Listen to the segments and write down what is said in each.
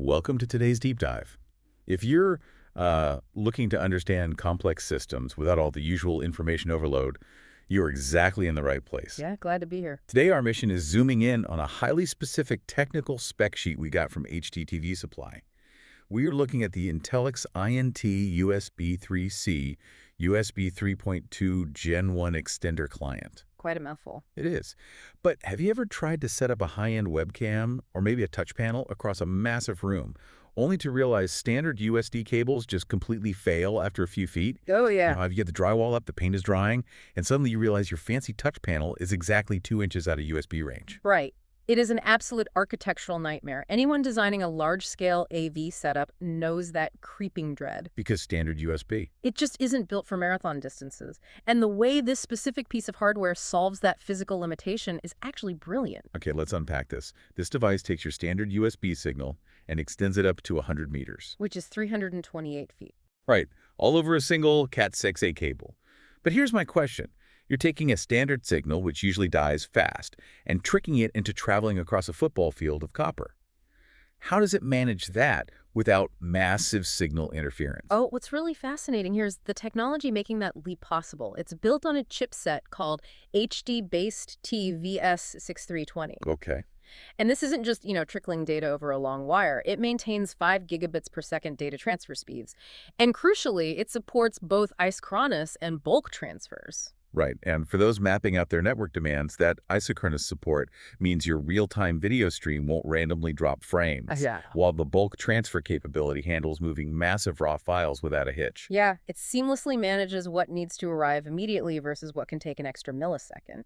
Welcome to today's deep dive. If you're looking to understand complex systems without all the usual information overload, you're exactly in the right place. Yeah, glad to be here. Today, our mission is zooming in on a highly specific technical spec sheet we got from HDTV Supply. We are looking at the Intelix INT-USB3-C USB 3.2 Gen 1 extender client. Quite a mouthful. It is. But have you ever tried to set up a high-end webcam or maybe a touch panel across a massive room, only to realize standard USD cables just completely fail after a few feet? Oh, yeah. You get the drywall up, the paint is drying, and suddenly you realize your fancy touch panel is exactly 2 inches out of USB range. Right. It is an absolute architectural nightmare. Anyone designing a large-scale AV setup knows that creeping dread. Because standard USB. It just isn't built for marathon distances. And the way this specific piece of hardware solves that physical limitation is actually brilliant. Okay, let's unpack this. This device takes your standard USB signal and extends it up to 100 meters. Which is 328 feet. Right, all over a single Cat6a cable. But here's my question. You're taking a standard signal, which usually dies fast, and tricking it into traveling across a football field of copper. How does it manage that without massive signal interference? Oh, what's really fascinating here is the technology making that leap possible. It's built on a chipset called HD-based TVS6320. Okay. And this isn't just, trickling data over a long wire. It maintains 5 gigabits per second data transfer speeds. And crucially, it supports both isochronous and bulk transfers. Right, and for those mapping out their network demands, that isochronous support means your real-time video stream won't randomly drop frames, while the bulk transfer capability handles moving massive raw files without a hitch. Yeah, it seamlessly manages what needs to arrive immediately versus what can take an extra millisecond.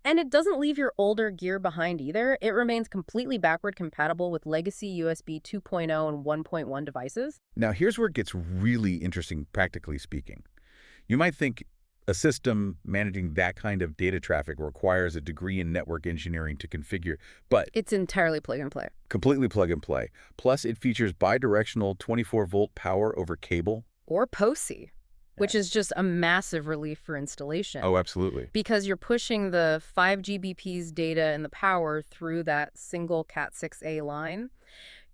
And it doesn't leave your older gear behind either. It remains completely backward compatible with legacy USB 2.0 and 1.1 devices. Now, here's where it gets really interesting, practically speaking. You might think a system managing that kind of data traffic requires a degree in network engineering to configure, but it's entirely plug and play. Completely plug and play. Plus, it features bidirectional 24-volt power over cable. Or POSI, which is just a massive relief for installation. Oh, absolutely. Because you're pushing the 5 Gbps data and the power through that single Cat6a line.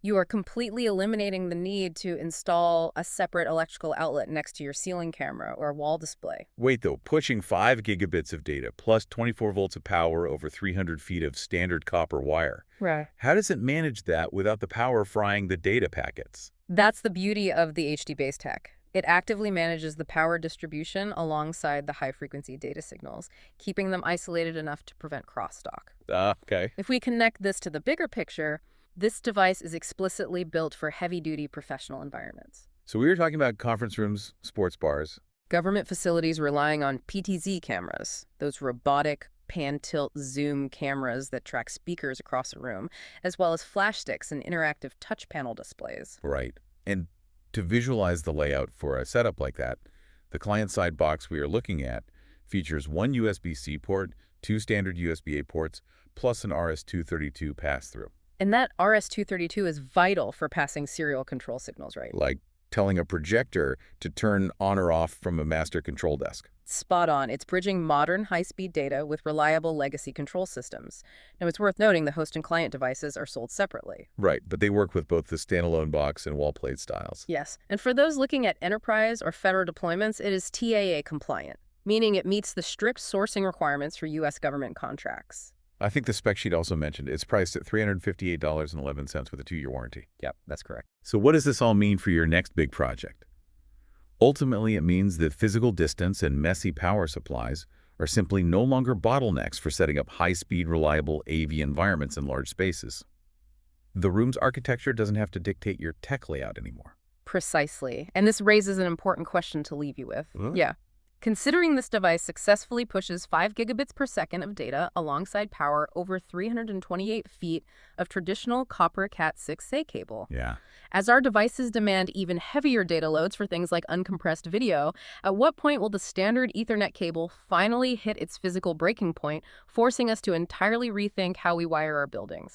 You are completely eliminating the need to install a separate electrical outlet next to your ceiling camera or wall display. Wait, though, pushing 5 gigabits of data plus 24 volts of power over 300 feet of standard copper wire. Right. How does it manage that without the power frying the data packets? That's the beauty of the HD-based tech. It actively manages the power distribution alongside the high-frequency data signals, keeping them isolated enough to prevent crosstalk. Okay. If we connect this to the bigger picture, this device is explicitly built for heavy-duty professional environments. So we were talking about conference rooms, sports bars. Government facilities relying on PTZ cameras, those robotic pan-tilt-zoom cameras that track speakers across a room, as well as flash sticks and interactive touch panel displays. Right. And to visualize the layout for a setup like that, the client-side box we are looking at features 1 USB-C port, 2 standard USB-A ports, plus an RS-232 pass-through. And that RS-232 is vital for passing serial control signals, right? Like telling a projector to turn on or off from a master control desk. Spot on. It's bridging modern high-speed data with reliable legacy control systems. Now, it's worth noting the host and client devices are sold separately. Right, but they work with both the standalone box and wall plate styles. Yes, and for those looking at enterprise or federal deployments, it is TAA compliant, meaning it meets the strict sourcing requirements for U.S. government contracts. I think the spec sheet also mentioned it's priced at $358.11 with a 2-year warranty. Yep, that's correct. So what does this all mean for your next big project? Ultimately, it means that physical distance and messy power supplies are simply no longer bottlenecks for setting up high-speed, reliable AV environments in large spaces. The room's architecture doesn't have to dictate your tech layout anymore. Precisely. And this raises an important question to leave you with. Yeah. Considering this device successfully pushes 5 gigabits per second of data alongside power over 328 feet of traditional copper Cat6a cable. Yeah. As our devices demand even heavier data loads for things like uncompressed video, at what point will the standard Ethernet cable finally hit its physical breaking point, forcing us to entirely rethink how we wire our buildings?